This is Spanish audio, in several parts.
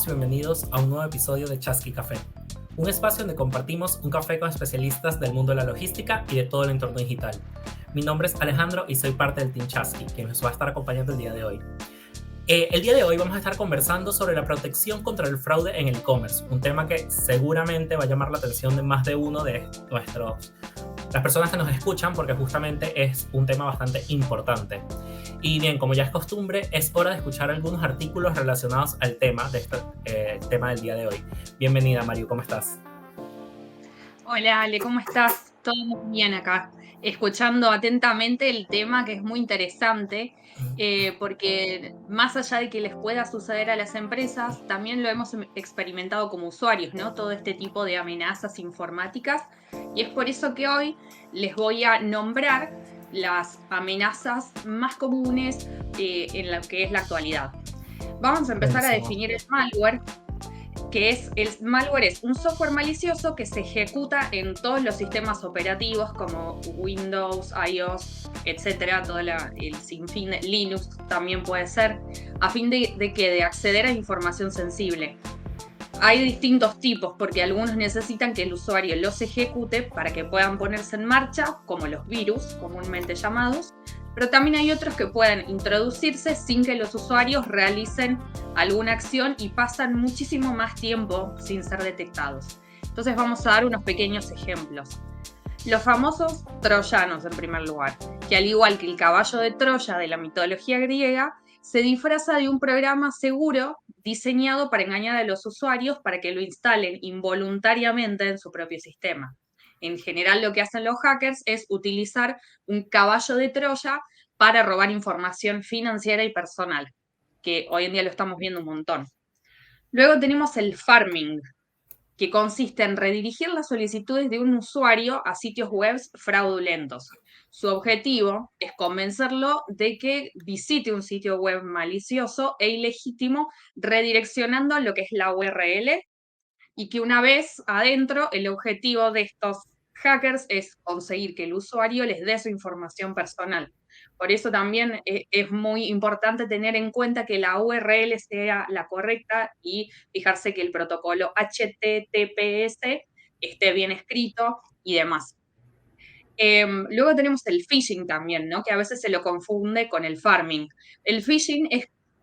y bienvenidos a un nuevo episodio de Chasqui Café, un espacio donde compartimos un café con especialistas del mundo de la logística y de todo el entorno digital. Mi nombre es Alejandro y soy parte del Team Chasqui, que nos va a estar acompañando el día de hoy. El día de hoy vamos a estar conversando sobre la protección contra el fraude en el e-commerce, un tema que seguramente va a llamar la atención de más de uno de las personas que nos escuchan, porque justamente es un tema bastante importante. Y bien, como ya es costumbre, es hora de escuchar algunos artículos relacionados al tema, tema del día de hoy. Bienvenida, Mario, ¿cómo estás? Hola Ale, ¿cómo estás? Todo muy bien acá, escuchando atentamente el tema que es muy interesante, porque más allá de que les pueda suceder a las empresas, también lo hemos experimentado como usuarios, ¿no? Todo este tipo de amenazas informáticas, y es por eso que hoy les voy a nombrar las amenazas más comunes en lo que es la actualidad. Vamos a empezar a Buenísimo. definir el malware, que es el malware es un software malicioso que se ejecuta en todos los sistemas operativos como Windows, iOS, etcétera, el sinfín de Linux también puede ser, a fin de acceder a información sensible. Hay distintos tipos porque algunos necesitan que el usuario los ejecute para que puedan ponerse en marcha, como los virus comúnmente llamados, pero también hay otros que pueden introducirse sin que los usuarios realicen alguna acción y pasan muchísimo más tiempo sin ser detectados. Entonces vamos a dar unos pequeños ejemplos. Los famosos troyanos, en primer lugar, que al igual que el caballo de Troya de la mitología griega, se disfraza de un programa seguro diseñado para engañar a los usuarios para que lo instalen involuntariamente en su propio sistema. En general, lo que hacen los hackers es utilizar un caballo de Troya para robar información financiera y personal, que hoy en día lo estamos viendo un montón. Luego tenemos el farming, que consiste en redirigir las solicitudes de un usuario a sitios web fraudulentos. Su objetivo es convencerlo de que visite un sitio web malicioso e ilegítimo, redireccionando lo que es la URL, y que una vez adentro, el objetivo de estos hackers es conseguir que el usuario les dé su información personal. Por eso también es muy importante tener en cuenta que la URL sea la correcta y fijarse que el protocolo HTTPS esté bien escrito y demás. Luego tenemos el phishing también, ¿no? Que a veces se lo confunde con el farming. El phishing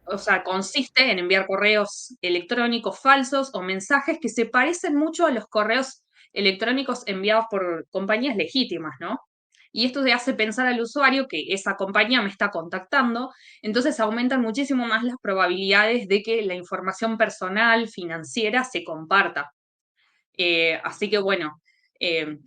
o sea, consiste en enviar correos electrónicos falsos o mensajes que se parecen mucho a los correos electrónicos enviados por compañías legítimas, ¿no? Y esto le hace pensar al usuario que esa compañía me está contactando, entonces aumentan muchísimo más las probabilidades de que la información personal, financiera, se comparta. Así que bueno,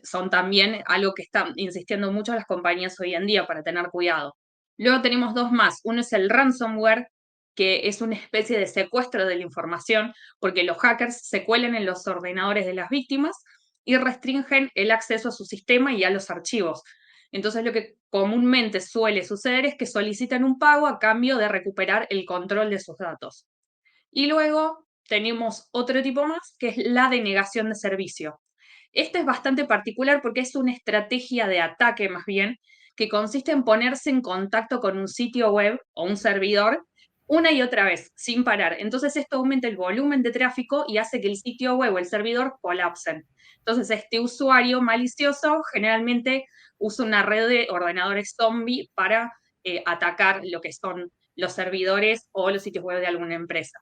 son también algo que están insistiendo mucho las compañías hoy en día para tener cuidado. Luego tenemos dos más. Uno es el ransomware, que es una especie de secuestro de la información, porque los hackers se cuelan en los ordenadores de las víctimas y restringen el acceso a su sistema y a los archivos. Entonces lo que comúnmente suele suceder es que solicitan un pago a cambio de recuperar el control de sus datos. Y luego tenemos otro tipo más, que es la denegación de servicio. Este es bastante particular porque es una estrategia de ataque más bien, que consiste en ponerse en contacto con un sitio web o un servidor una y otra vez, sin parar. Entonces esto aumenta el volumen de tráfico y hace que el sitio web o el servidor colapsen. Entonces este usuario malicioso generalmente usa una red de ordenadores zombie para atacar lo que son los servidores o los sitios web de alguna empresa.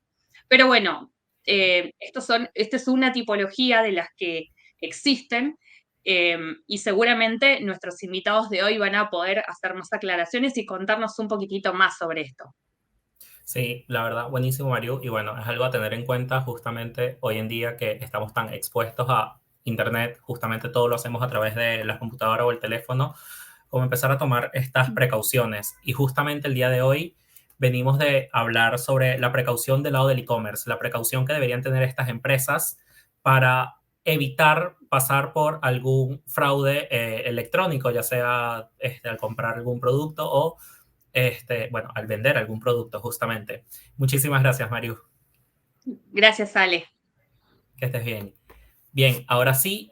Pero bueno, esta es una tipología de las que existen, y seguramente nuestros invitados de hoy van a poder hacer más aclaraciones y contarnos un poquitito más sobre esto. Sí, la verdad, buenísimo, Mario. Y bueno, es algo a tener en cuenta justamente hoy en día que estamos tan expuestos a Internet, justamente todo lo hacemos a través de la computadora o el teléfono, como empezar a tomar estas precauciones. Y justamente el día de hoy venimos de hablar sobre la precaución del lado del e-commerce, la precaución que deberían tener estas empresas para evitar pasar por algún fraude electrónico, ya sea al comprar algún producto o bueno, al vender algún producto justamente. Muchísimas gracias, Mario. Gracias, Ale. Que estés bien. Bien, ahora sí,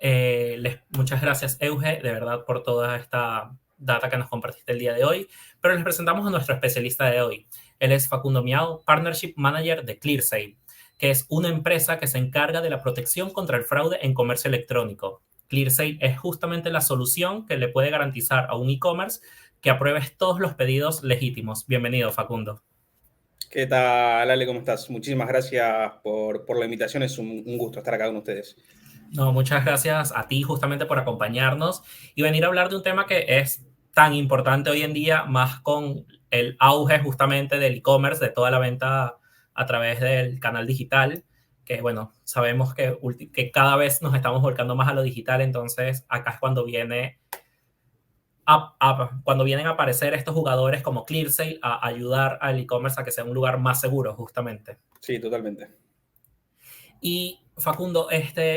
muchas gracias, Euge, de verdad, por toda esta data que nos compartiste el día de hoy. Pero les presentamos a nuestro especialista de hoy. Él es Facundo Miao, Partnership Manager de ClearSale. que es una empresa que se encarga de la protección contra el fraude en comercio electrónico. ClearSale es justamente la solución que le puede garantizar a un e-commerce que apruebes todos los pedidos legítimos. Bienvenido, Facundo. ¿Qué tal, Ale? ¿Cómo estás? Muchísimas gracias por la invitación. Es un gusto estar acá con ustedes. No, muchas gracias a ti justamente por acompañarnos y venir a hablar de un tema que es tan importante hoy en día, más con el auge justamente del e-commerce, de toda la venta a través del canal digital, que bueno, sabemos que cada vez nos estamos volcando más a lo digital, entonces acá es cuando cuando vienen a aparecer estos jugadores como ClearSale a ayudar al e-commerce a que sea un lugar más seguro justamente. Sí, totalmente. Y Facundo,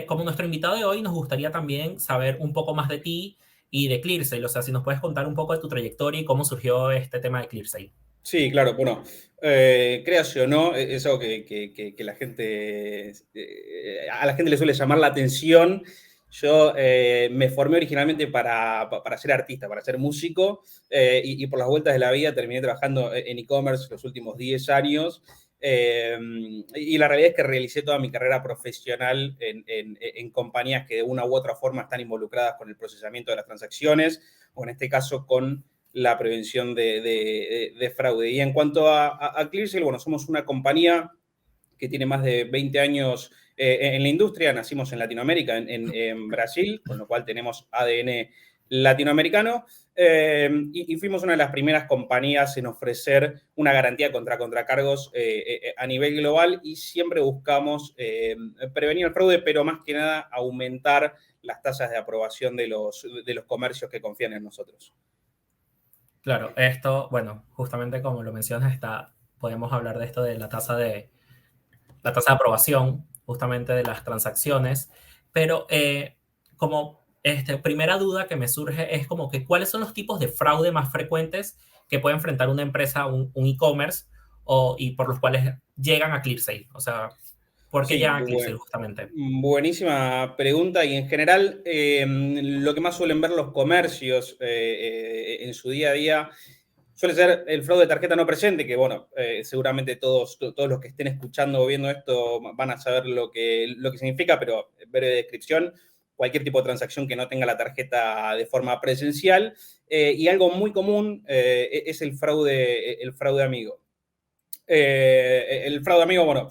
como nuestro invitado de hoy, nos gustaría también saber un poco más de ti y de ClearSale. O sea, si nos puedes contar un poco de tu trayectoria y cómo surgió este tema de ClearSale. Sí, claro. Bueno, créase o no, es algo que la gente, a la gente le suele llamar la atención. Yo me formé originalmente para ser artista, para ser músico, y por las vueltas de la vida terminé trabajando en e-commerce los últimos 10 años. Y la realidad es que realicé toda mi carrera profesional en compañías que de una u otra forma están involucradas con el procesamiento de las transacciones, o en este caso con la prevención de fraude. Y en cuanto a ClearSale, bueno, somos una compañía que tiene más de 20 años en la industria. Nacimos en Latinoamérica, en Brasil, con lo cual tenemos ADN latinoamericano, y fuimos una de las primeras compañías en ofrecer una garantía contra contracargos a nivel global, y siempre buscamos prevenir el fraude, pero más que nada aumentar las tasas de aprobación de los comercios que confían en nosotros. Claro, esto, bueno, justamente como lo mencionas, podemos hablar de esto de la tasa de aprobación justamente de las transacciones, pero como primera duda que me surge es como que cuáles son los tipos de fraude más frecuentes que puede enfrentar una empresa, un e-commerce, y por los cuales llegan a ClearSale. O sea, ¿por qué Sí, llegan a ClearSale justamente? buenísima pregunta. Y en general, lo que más suelen ver los comercios en su día a día suele ser el fraude de tarjeta no presente, que bueno, seguramente todos los que estén escuchando o viendo esto van a saber lo que significa, pero en breve descripción: cualquier tipo de transacción que no tenga la tarjeta de forma presencial. Y algo muy común es el fraude amigo. El fraude amigo, bueno,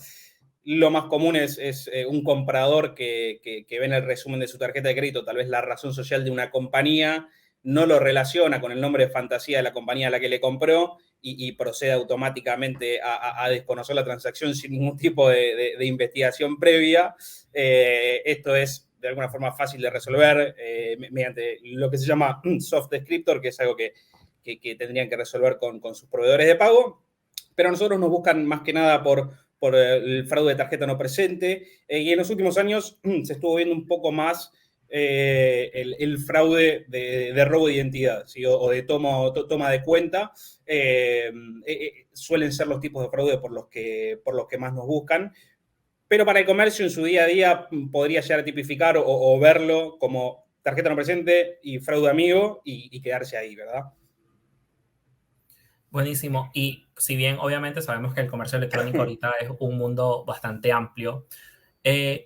lo más común es un comprador que ve en el resumen de su tarjeta de crédito tal vez la razón social de una compañía, no lo relaciona con el nombre de fantasía de la compañía a la que le compró, y procede automáticamente a desconocer la transacción sin ningún tipo de investigación previa. Esto es de alguna forma fácil de resolver mediante lo que se llama soft descriptor, que es algo que tendrían que resolver con sus proveedores de pago. Pero a nosotros nos buscan más que nada por el fraude de tarjeta no presente, y en los últimos años se estuvo viendo un poco más el fraude de robo de identidad, ¿sí? o de toma de cuenta. Suelen ser los tipos de fraude por los que más nos buscan, pero para el comercio en su día a día podría llegar a tipificar o verlo como tarjeta no presente y fraude amigo, y quedarse ahí, ¿verdad? Buenísimo. Y si bien obviamente sabemos que el comercio electrónico ahorita es un mundo bastante amplio,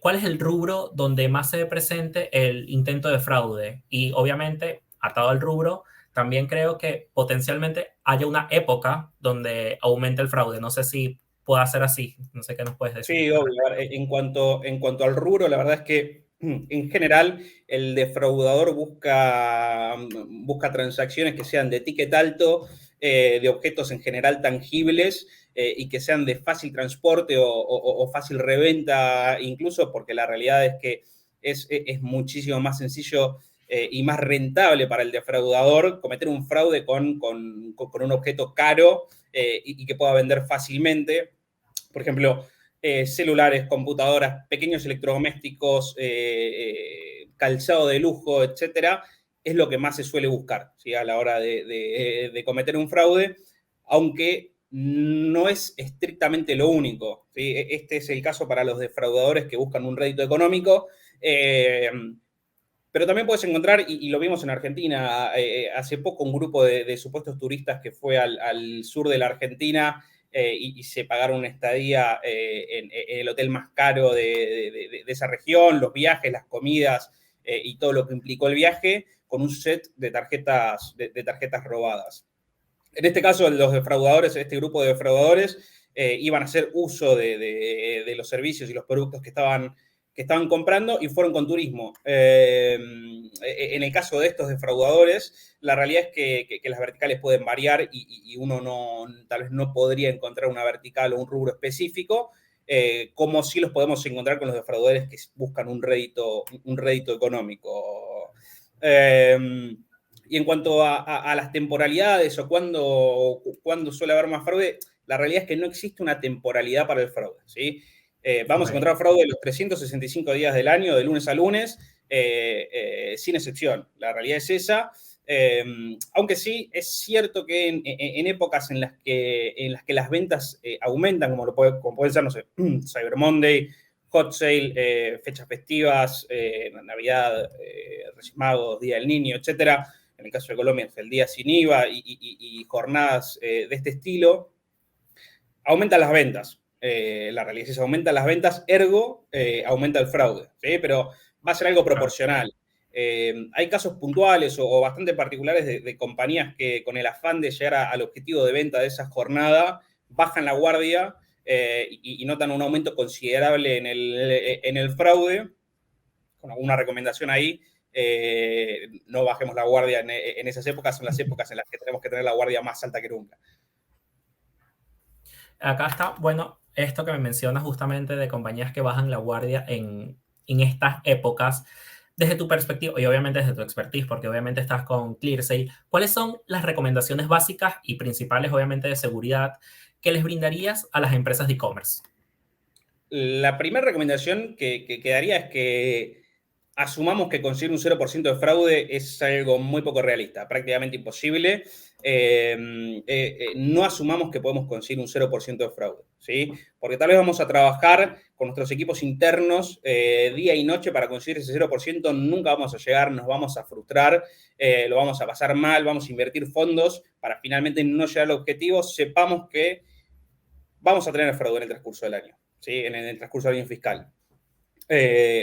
¿cuál es el rubro donde más se ve presente el intento de fraude? Y obviamente, atado al rubro, también creo que potencialmente haya una época donde aumente el fraude. No sé si pueda ser así. No sé qué nos puedes decir. Sí, obvio. En cuanto al rubro, la verdad es que en general el defraudador busca transacciones que sean de ticket alto, de objetos en general tangibles, y que sean de fácil transporte o fácil reventa, incluso, porque la realidad es que es muchísimo más sencillo y más rentable para el defraudador cometer un fraude con un objeto caro y que pueda vender fácilmente. Por ejemplo, celulares, computadoras, pequeños electrodomésticos, calzado de lujo, etcétera, es lo que más se suele buscar, ¿sí? A la hora de cometer un fraude, aunque no es estrictamente lo único, ¿sí? Este es el caso para los defraudadores que buscan un rédito económico, pero también puedes encontrar, y lo vimos en Argentina hace poco, un grupo de supuestos turistas que fue al sur de la Argentina y se pagaron una estadía en el hotel más caro de esa región, los viajes, las comidas y todo lo que implicó el viaje, con un set de tarjetas robadas. En este caso, los defraudadores, este grupo de defraudadores, iban a hacer uso de los servicios y los productos que estaban comprando y fueron con turismo. En el caso de estos defraudadores, la realidad es que las verticales pueden variar y uno tal vez no podría encontrar una vertical o un rubro específico, como sí los podemos encontrar con los defraudadores que buscan un rédito económico. Y en cuanto a las temporalidades o cuándo suele haber más fraude, la realidad es que no existe una temporalidad para el fraude, ¿sí? Vamos a encontrar fraude los 365 días del año, de lunes a lunes, sin excepción. La realidad es esa. Aunque sí es cierto que en épocas en las que las ventas aumentan, como pueden ser, no sé, Cyber Monday, Hot Sale, fechas festivas, Navidad, Reyes Magos, Día del Niño, etcétera. En el caso de Colombia es el día sin IVA y jornadas de este estilo, aumentan las ventas. La realidad es que aumentan las ventas, ergo aumenta el fraude, ¿sí? Pero va a ser algo proporcional. Hay casos puntuales o bastante particulares de compañías que con el afán de llegar al objetivo de venta de esa jornada bajan la guardia y notan un aumento considerable en el fraude. Con alguna recomendación ahí, no bajemos la guardia en esas épocas, son las épocas en las que tenemos que tener la guardia más alta que nunca. Acá está, bueno, esto que me mencionas justamente de compañías que bajan la guardia en estas épocas. Desde tu perspectiva y obviamente desde tu expertise, porque obviamente estás con ClearSale, ¿cuáles son las recomendaciones básicas y principales, obviamente, de seguridad que les brindarías a las empresas de e-commerce? La primera recomendación que daría es que asumamos que conseguir un 0% de fraude es algo muy poco realista, prácticamente imposible. No asumamos que podemos conseguir un 0% de fraude, ¿sí? Porque tal vez vamos a trabajar con nuestros equipos internos día y noche para conseguir ese 0%, nunca vamos a llegar, nos vamos a frustrar, lo vamos a pasar mal, vamos a invertir fondos para finalmente no llegar al objetivo. Sepamos que vamos a tener fraude en el transcurso del año, ¿sí? En el transcurso del año fiscal.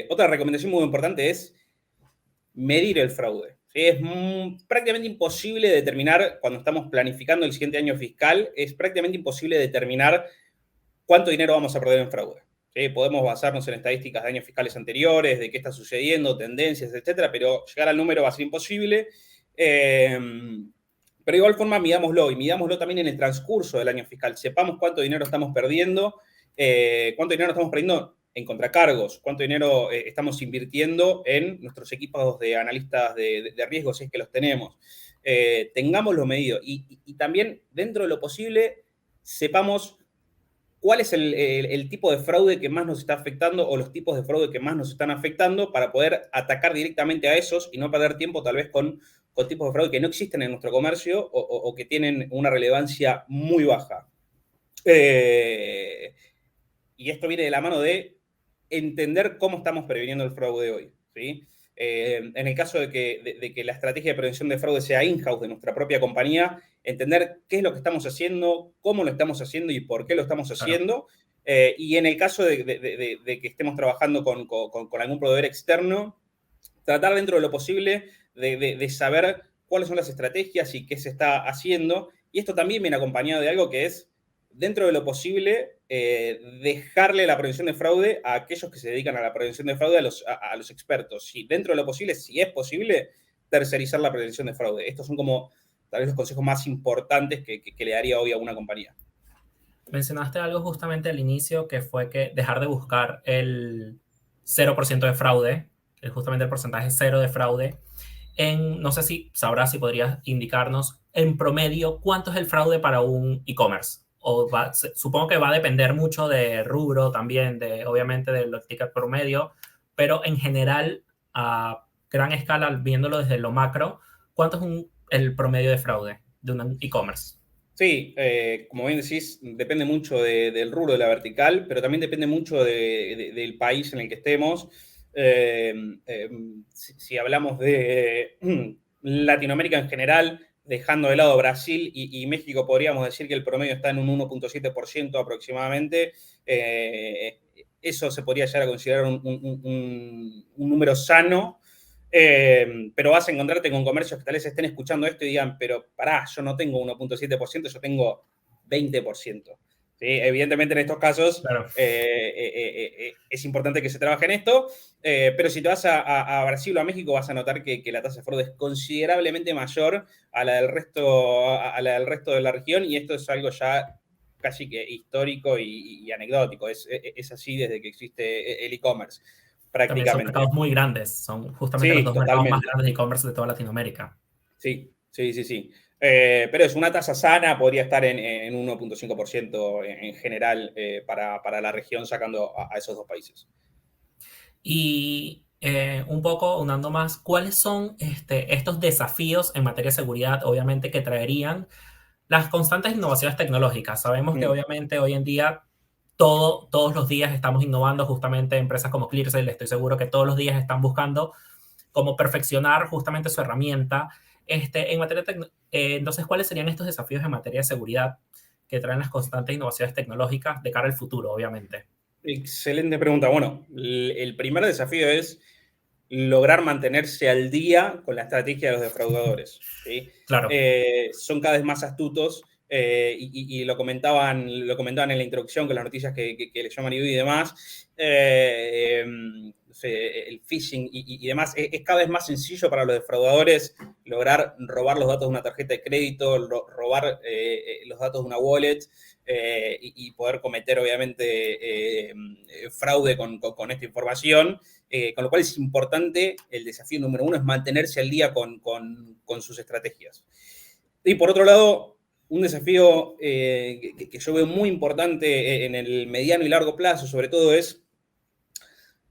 Otra recomendación muy importante es medir el fraude. ¿Sí? Es prácticamente imposible determinar, cuando estamos planificando el siguiente año fiscal, es prácticamente imposible determinar cuánto dinero vamos a perder en fraude. ¿Sí? Podemos basarnos en estadísticas de años fiscales anteriores, de qué está sucediendo, tendencias, etcétera, pero llegar al número va a ser imposible. Pero de igual forma, midámoslo, y midámoslo también en el transcurso del año fiscal. Sepamos cuánto dinero estamos perdiendo, en contracargos, cuánto dinero estamos invirtiendo en nuestros equipos de analistas de riesgo, si es que los tenemos. Tengámoslo medido y también, dentro de lo posible, sepamos cuál es el tipo de fraude que más nos está afectando o los tipos de fraude que más nos están afectando para poder atacar directamente a esos y no perder tiempo tal vez con tipos de fraude que no existen en nuestro comercio o que tienen una relevancia muy baja. Y esto viene de la mano de entender cómo estamos previniendo el fraude hoy, ¿sí? En el caso de que la estrategia de prevención de fraude sea in-house de nuestra propia compañía, entender qué es lo que estamos haciendo, cómo lo estamos haciendo y por qué lo estamos haciendo. Claro. Y en el caso de que estemos trabajando con algún proveedor externo, tratar dentro de lo posible de saber cuáles son las estrategias y qué se está haciendo. Y esto también viene acompañado de algo que es, dentro de lo posible, dejarle la prevención de fraude a aquellos que se dedican a la prevención de fraude, a los expertos. Si dentro de lo posible, si es posible, tercerizar la prevención de fraude. Estos son como tal vez los consejos más importantes que le daría hoy a una compañía. Mencionaste algo justamente al inicio, que fue que dejar de buscar el 0% de fraude, justamente el porcentaje cero de fraude. No sé si sabrás, si podrías indicarnos en promedio cuánto es el fraude para un e-commerce. Supongo que va a depender mucho de rubro también, obviamente de los tickets promedio, pero en general, a gran escala, viéndolo desde lo macro, ¿cuánto es el promedio de fraude de un e-commerce? Sí, como bien decís, depende mucho del rubro de la vertical, pero también depende mucho del país en el que estemos. Si hablamos de Latinoamérica en general, dejando de lado Brasil y México, podríamos decir que el promedio está en un 1,7% aproximadamente. Eso se podría llegar a considerar un número sano, pero vas a encontrarte con comercios que tal vez estén escuchando esto y digan, pero pará, yo no tengo 1,7%, yo tengo 20%. ¿Sí? Evidentemente en estos casos Claro. es importante que se trabaje en esto, pero si te vas a Brasil o a México vas a notar que la tasa de fraude es considerablemente mayor a la del resto de la región, y esto es algo ya casi que histórico y anecdótico. Es así desde que existe el e-commerce, También son prácticamente. mercados muy grandes, son justamente los Sí, dos mercados más totalmente. grandes de e-commerce de toda Latinoamérica. Sí. Pero es una tasa sana, podría estar en 1,5% en general para la región, sacando a esos dos países. Y un poco unando más, ¿cuáles son estos desafíos en materia de seguridad, obviamente, que traerían las constantes innovaciones tecnológicas? Sabemos que obviamente hoy en día todos los días estamos innovando, justamente empresas como Clearcell, estoy seguro que todos los días están buscando cómo perfeccionar justamente su herramienta. En materia entonces, ¿cuáles serían estos desafíos en materia de seguridad que traen las constantes innovaciones tecnológicas de cara al futuro, obviamente? Excelente pregunta. Bueno, el primer desafío es lograr mantenerse al día con la estrategia de los defraudadores. ¿Sí? Claro. Son cada vez más astutos, y lo comentaban en la introducción con las noticias que leyó Mariú y demás. No sé, el phishing y demás, es cada vez más sencillo para los defraudadores lograr robar los datos de una tarjeta de crédito, robar los datos de una wallet, y poder cometer, obviamente, fraude con esta información. Con lo cual es importante, el desafío número uno es mantenerse al día con sus estrategias. Y por otro lado, un desafío que yo veo muy importante en el mediano y largo plazo, sobre todo, es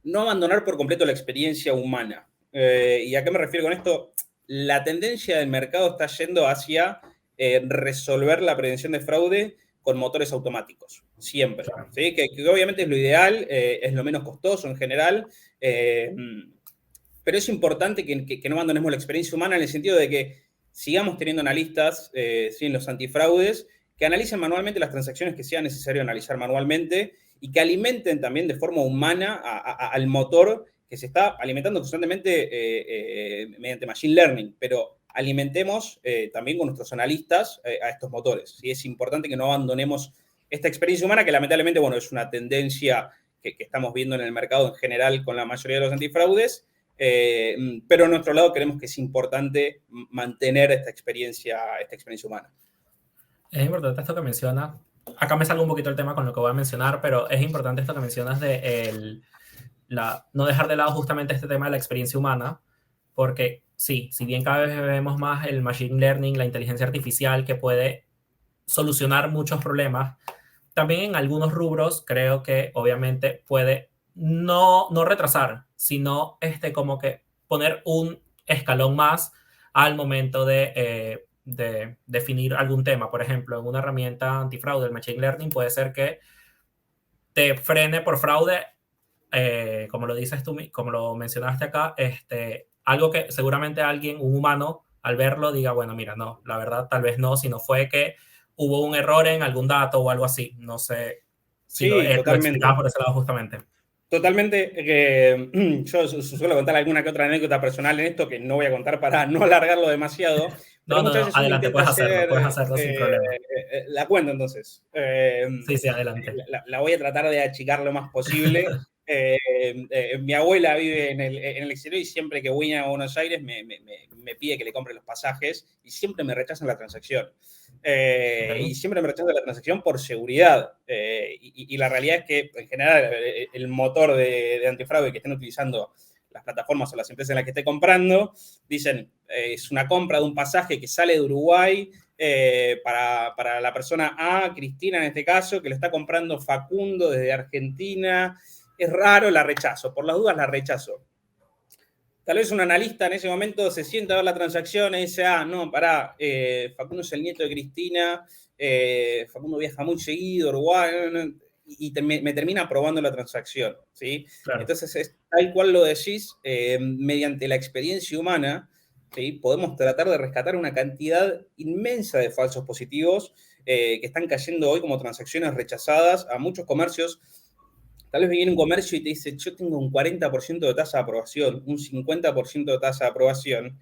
no abandonar por completo la experiencia humana. ¿Y a qué me refiero con esto? La tendencia del mercado está yendo hacia resolver la prevención de fraude con motores automáticos, siempre. Claro. ¿Sí? Que obviamente es lo ideal, es lo menos costoso en general, pero es importante que no abandonemos la experiencia humana, en el sentido de que sigamos teniendo analistas, ¿sí? En los antifraudes, que analicen manualmente las transacciones que sea necesario analizar manualmente, y que alimenten también de forma humana al motor que se está alimentando constantemente mediante Machine Learning, pero alimentemos también con nuestros analistas a estos motores. ¿Sí? Es importante que no abandonemos esta experiencia humana, que lamentablemente, bueno, es una tendencia que estamos viendo en el mercado en general con la mayoría de los antifraudes, pero a nuestro lado creemos que es importante mantener esta experiencia humana. Es importante esto que menciona. Acá me salgo un poquito el tema con lo que voy a mencionar, pero es importante esto que mencionas de no dejar de lado justamente este tema de la experiencia humana, porque sí, si bien cada vez vemos más el machine learning, la inteligencia artificial que puede solucionar muchos problemas, también en algunos rubros creo que obviamente puede no retrasar, sino como que poner un escalón más al momento de definir algún tema. Por ejemplo, en una herramienta antifraude, el Machine Learning puede ser que te frene por fraude, como lo dices tú, como lo mencionaste acá, algo que seguramente alguien, un humano, al verlo diga, bueno, mira, no, la verdad tal vez no, sino fue que hubo un error en algún dato o algo así. No sé si Sí, lo totalmente. explicaba por ese lado justamente. Totalmente. Yo suelo contar alguna que otra anécdota personal en esto, que no voy a contar para no alargarlo demasiado, pero No, muchas veces uno adelante, intenta puedes hacerlo sin problema. la cuento entonces. Sí, adelante. La voy a tratar de achicar lo más posible. Mi abuela vive en el exterior, y siempre que voy a Buenos Aires me pide que le compre los pasajes, y siempre me rechazan la transacción. Y siempre me rechazan la transacción por seguridad. Y la realidad es que, en general, el motor de antifraude que estén utilizando las plataformas o las empresas en las que esté comprando, dicen, es una compra de un pasaje que sale de Uruguay para la persona A, Cristina en este caso, que lo está comprando Facundo desde Argentina. Es raro, la rechazo. Por las dudas la rechazo. Tal vez un analista en ese momento se sienta a ver la transacción y dice, no, pará, Facundo es el nieto de Cristina, Facundo viaja muy seguido, Uruguay, y me termina aprobando la transacción, ¿sí? Claro. Entonces, es tal cual lo decís, mediante la experiencia humana, ¿sí? Podemos tratar de rescatar una cantidad inmensa de falsos positivos que están cayendo hoy como transacciones rechazadas a muchos comercios. Tal vez viene un comercio y te dice, yo tengo un 40% de tasa de aprobación, un 50% de tasa de aprobación,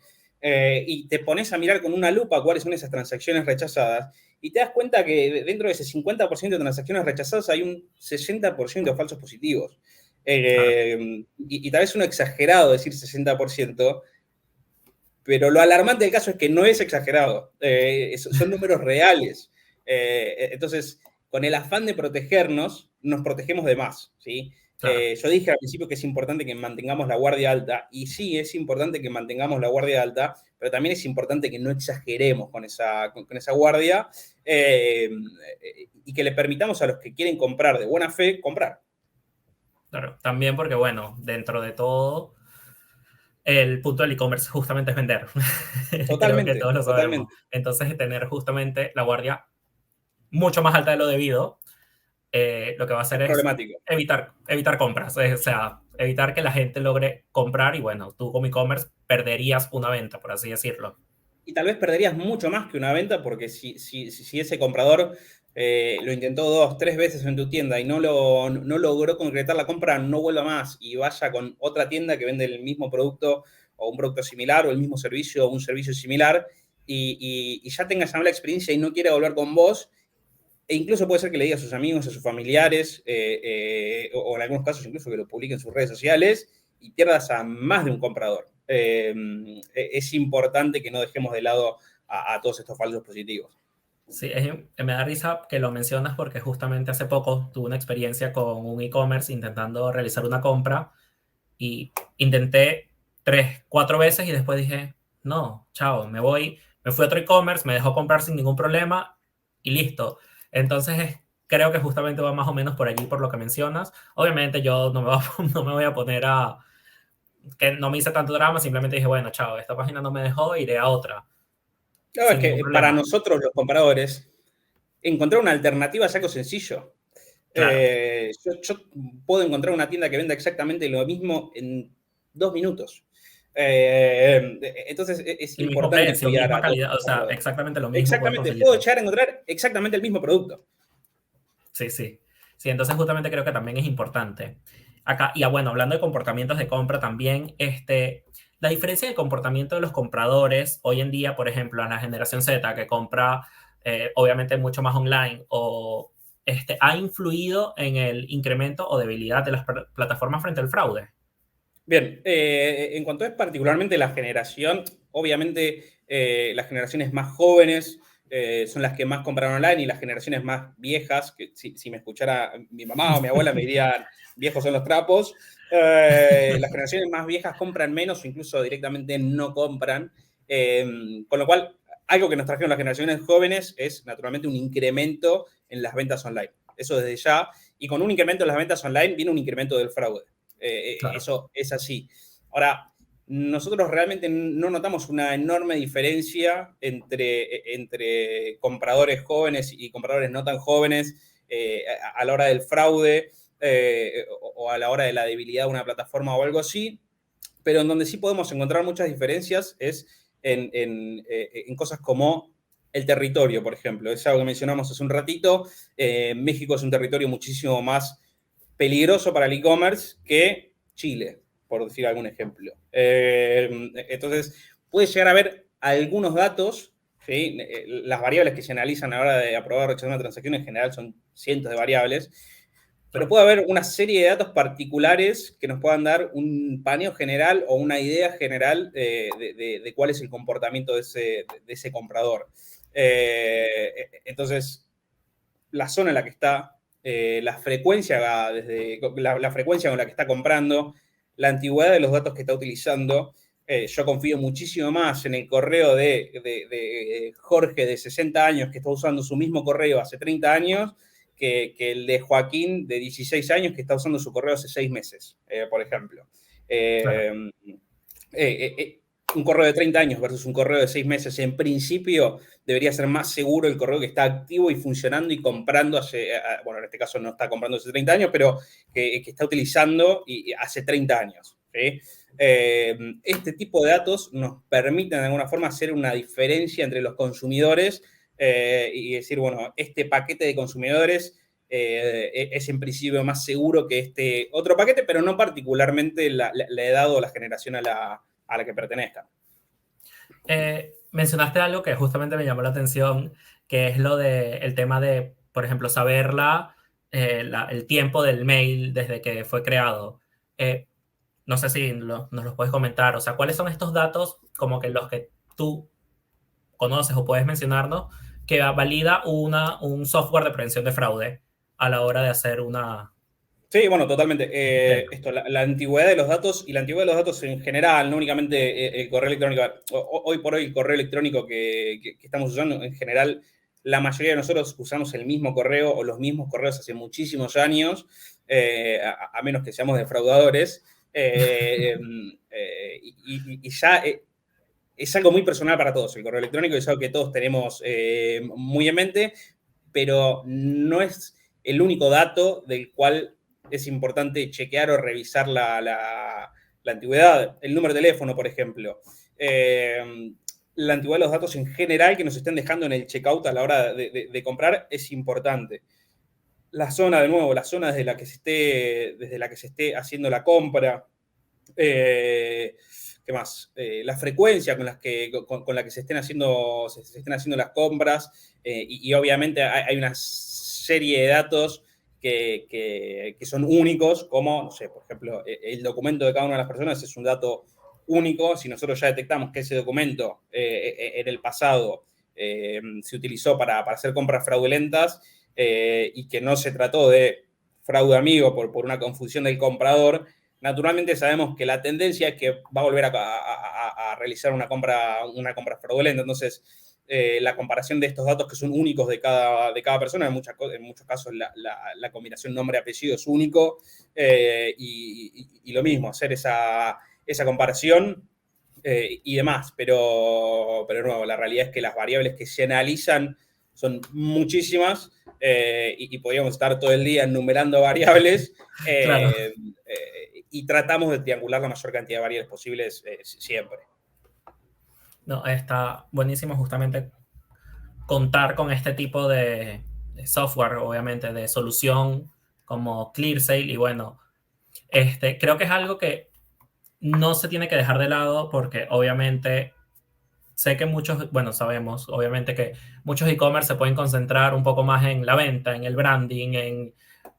y te pones a mirar con una lupa cuáles son esas transacciones rechazadas, y te das cuenta que dentro de ese 50% de transacciones rechazadas hay un 60% de falsos positivos. Y tal vez es uno exagerado decir 60%, pero lo alarmante del caso es que no es exagerado, son números reales. Entonces, con el afán de protegernos, nos protegemos de más, ¿sí? Claro. Yo dije al principio que es importante que mantengamos la guardia alta, y sí, es importante que mantengamos la guardia alta, pero también es importante que no exageremos con esa guardia y que le permitamos a los que quieren comprar de buena fe, comprar. Claro, también porque, bueno, dentro de todo, el punto del e-commerce justamente es vender. Creo que Totalmente, todos lo sabemos. totalmente. Entonces, tener justamente la guardia mucho más alta de lo debido, lo que va a hacer Es es problemático. evitar compras. O sea, evitar que la gente logre comprar y, bueno, tú como e-commerce perderías una venta, por así decirlo. Y tal vez perderías mucho más que una venta, porque si ese comprador lo intentó 2, 3 veces en tu tienda y no logró concretar la compra, no vuelva más y vaya con otra tienda que vende el mismo producto o un producto similar o el mismo servicio o un servicio similar y ya tenga esa mala experiencia y no quiera volver con vos. E incluso puede ser que le diga a sus amigos, a sus familiares, o en algunos casos incluso que lo publique en sus redes sociales y pierdas a más de un comprador. Es importante que no dejemos de lado a todos estos falsos positivos. Sí, me da risa que lo mencionas porque justamente hace poco tuve una experiencia con un e-commerce intentando realizar una compra y intenté 3, 4 veces y después dije, no, chao, me voy, me fui a otro e-commerce, me dejó comprar sin ningún problema y listo. Entonces, creo que justamente va más o menos por allí, por lo que mencionas. Obviamente yo no me voy a poner que no me hice tanto drama, simplemente dije, bueno, chao, esta página no me dejó, iré a otra, Claro, es sin ningún que para problema. nosotros los compradores, encontrar una alternativa es algo sencillo. Claro. Yo puedo encontrar una tienda que venda exactamente lo mismo en 2 minutos. Entonces es El mismo importante precio, cuidar misma a todos calidad, los o sea, compradores. exactamente lo mismo puedes Exactamente, puedo conseguirlo. llegar a encontrar exactamente el mismo producto. Sí, sí. Sí, entonces justamente creo que también es importante. Acá, y bueno, hablando de comportamientos de compra también, la diferencia de comportamiento de los compradores hoy en día, por ejemplo, en la generación Z que compra obviamente mucho más online ha influido en el incremento o debilidad de las plataformas frente al fraude. Bien, en cuanto es particularmente la generación, obviamente las generaciones más jóvenes son las que más compran online y las generaciones más viejas, que si me escuchara mi mamá o mi abuela me dirían, viejos son los trapos, las generaciones más viejas compran menos o incluso directamente no compran, con lo cual algo que nos trajeron las generaciones jóvenes es naturalmente un incremento en las ventas online. Eso desde ya, y con un incremento en las ventas online viene un incremento del fraude. Claro. Eso es así. Ahora, nosotros realmente no notamos una enorme diferencia entre compradores jóvenes y compradores no tan jóvenes a la hora del fraude o a la hora de la debilidad de una plataforma o algo así, pero en donde sí podemos encontrar muchas diferencias es en cosas como el territorio, por ejemplo. Es algo que mencionamos hace un ratito. México es un territorio muchísimo más peligroso para el e-commerce que Chile, por decir algún ejemplo. Entonces, puede llegar a haber algunos datos, ¿sí? Las variables que se analizan a la hora de aprobar o rechazar una transacción en general son cientos de variables, pero puede haber una serie de datos particulares que nos puedan dar un paneo general o una idea general de cuál es el comportamiento de ese comprador. Entonces, la zona en la que está, la frecuencia la frecuencia con la que está comprando, la antigüedad de los datos que está utilizando. Yo confío muchísimo más en el correo de Jorge de 60 años que está usando su mismo correo hace 30 años que el de Joaquín de 16 años que está usando su correo hace 6 meses, por ejemplo. Claro. Un correo de 30 años versus un correo de 6 meses, en principio debería ser más seguro el correo que está activo y funcionando y comprando bueno, en este caso no está comprando hace 30 años, pero que está utilizando hace 30 años. ¿sí? Este tipo de datos nos permiten de alguna forma hacer una diferencia entre los consumidores y decir, bueno, este paquete de consumidores es en principio más seguro que este otro paquete, pero no particularmente la edad o la generación a la que pertenezca. Mencionaste algo que justamente me llamó la atención, que es lo de el tema de, por ejemplo, saber el tiempo del mail desde que fue creado. Eh, no sé si nos los puedes comentar. O sea, ¿cuáles son estos datos como que los que tú conoces o puedes mencionarnos que valida un software de prevención de fraude a la hora de hacer una... Sí, bueno, totalmente. La antigüedad de los datos y la antigüedad de los datos en general, no únicamente el correo electrónico. Hoy por hoy el correo electrónico que estamos usando, en general, la mayoría de nosotros usamos el mismo correo o los mismos correos hace muchísimos años, a menos que seamos defraudadores. Y ya es algo muy personal para todos. El correo electrónico es algo que todos tenemos muy en mente, pero no es el único dato del cual es importante chequear o revisar la antigüedad. El número de teléfono, por ejemplo. La antigüedad de los datos en general que nos estén dejando en el checkout a la hora de comprar es importante. La zona, de nuevo, la zona desde la que se esté haciendo la compra. ¿Qué más? La frecuencia con la que se estén haciendo las compras y obviamente hay una serie de datos que son únicos, como, no sé, por ejemplo, el documento de cada una de las personas es un dato único. Si nosotros ya detectamos que ese documento en el pasado se utilizó para hacer compras fraudulentas y que no se trató de fraude amigo por una confusión del comprador, naturalmente sabemos que la tendencia es que va a volver a realizar una compra fraudulenta. Entonces, la comparación de estos datos que son únicos de cada persona, en muchos casos la combinación nombre-apellido es único, y lo mismo, hacer esa comparación y demás. Pero no, la realidad es que las variables que se analizan son muchísimas y podríamos estar todo el día enumerando variables. Claro. Y tratamos de triangular la mayor cantidad de variables posibles siempre. No, está buenísimo justamente contar con este tipo de software, obviamente, de solución como ClearSale. Y bueno, creo que es algo que no se tiene que dejar de lado porque obviamente sé que sabemos obviamente que muchos e-commerce se pueden concentrar un poco más en la venta, en el branding,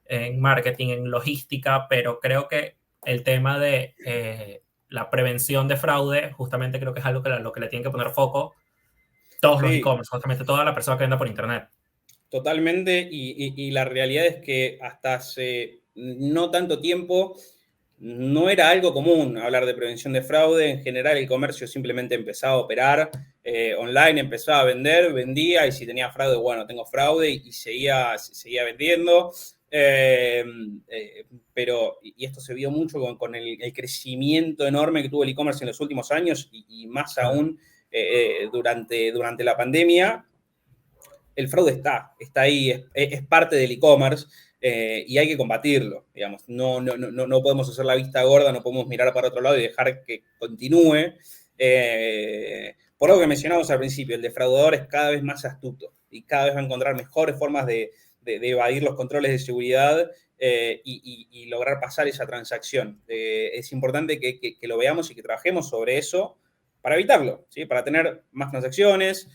en marketing, en logística, pero creo que el tema de la prevención de fraude, justamente creo que es algo que lo que le tienen que poner foco todos los Sí, e-commerce, justamente toda la persona que venda por internet. totalmente. Y la realidad es que hasta hace no tanto tiempo no era algo común hablar de prevención de fraude. En general, el comercio simplemente empezaba a operar online, empezaba a vender, vendía, y si tenía fraude, bueno, tengo fraude, y seguía vendiendo. Pero esto se vio mucho con el crecimiento enorme que tuvo el e-commerce en los últimos años y más aún durante la pandemia. El fraude está ahí, es parte del e-commerce. Y hay que combatirlo, digamos. No podemos hacer la vista gorda, no podemos mirar para otro lado y dejar que continúe. Por algo que mencionamos al principio, el defraudador es cada vez más astuto y cada vez va a encontrar mejores formas de evadir los controles de seguridad y lograr pasar esa transacción. Es importante que lo veamos y que trabajemos sobre eso para evitarlo, ¿sí? Para tener más transacciones,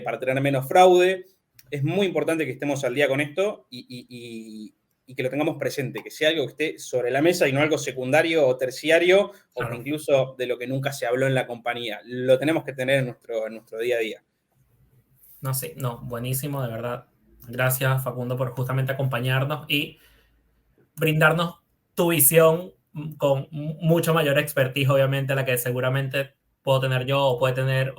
para tener menos fraude. Es muy importante que estemos al día con esto y que lo tengamos presente, que sea algo que esté sobre la mesa y no algo secundario o terciario, Claro. o incluso de lo que nunca se habló en la compañía. Lo tenemos que tener en nuestro día a día. No sé, no, buenísimo, de verdad. Gracias, Facundo, por justamente acompañarnos y brindarnos tu visión con mucho mayor expertise, obviamente, a la que seguramente puedo tener yo o puede tener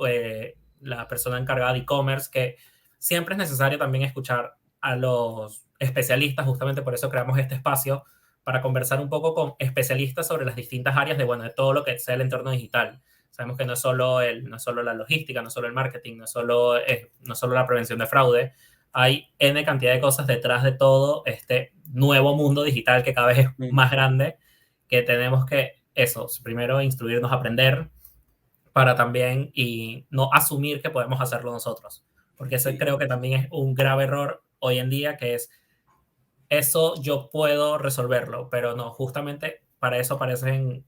la persona encargada de e-commerce, que siempre es necesario también escuchar a los especialistas. Justamente por eso creamos este espacio para conversar un poco con especialistas sobre las distintas áreas de todo lo que sea el entorno digital. Sabemos que no es solo la logística, no es solo el marketing, no es solo la prevención de fraude. Hay N cantidad de cosas detrás de todo este nuevo mundo digital que cada vez es más grande, que tenemos que eso, primero instruirnos a aprender para también y no asumir que podemos hacerlo nosotros. Porque ese Sí. creo que también es un grave error hoy en día, que es eso yo puedo resolverlo, pero no, justamente para eso aparecen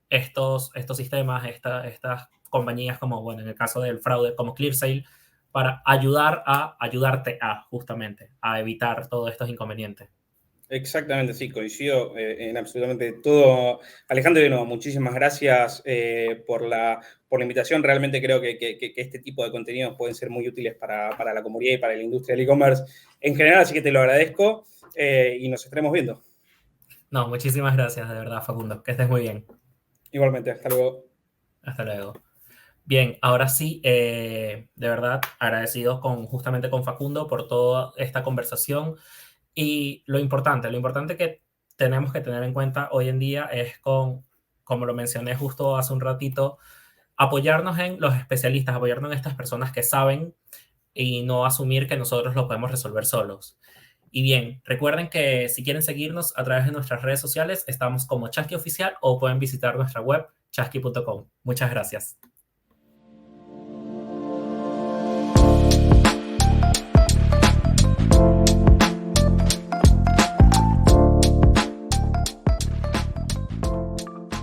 estos sistemas, estas compañías como, bueno, en el caso del fraude, como ClearSale, para ayudarte justamente, a evitar todos estos inconvenientes. Exactamente, sí, coincido en absolutamente todo. Alejandro, de nuevo, muchísimas gracias por la invitación. Realmente creo que este tipo de contenidos pueden ser muy útiles para la comunidad y para la industria del e-commerce en general, así que te lo agradezco y nos estaremos viendo. No, muchísimas gracias, de verdad, Facundo. Que estés muy bien. Igualmente, hasta luego. Hasta luego. Bien, ahora sí, de verdad, agradecido justamente con Facundo por toda esta conversación. Y lo importante que tenemos que tener en cuenta hoy en día es como lo mencioné justo hace un ratito, apoyarnos en los especialistas, apoyarnos en estas personas que saben y no asumir que nosotros lo podemos resolver solos. Y bien, recuerden que si quieren seguirnos a través de nuestras redes sociales, estamos como Chasqui Oficial o pueden visitar nuestra web chasqui.com. Muchas gracias.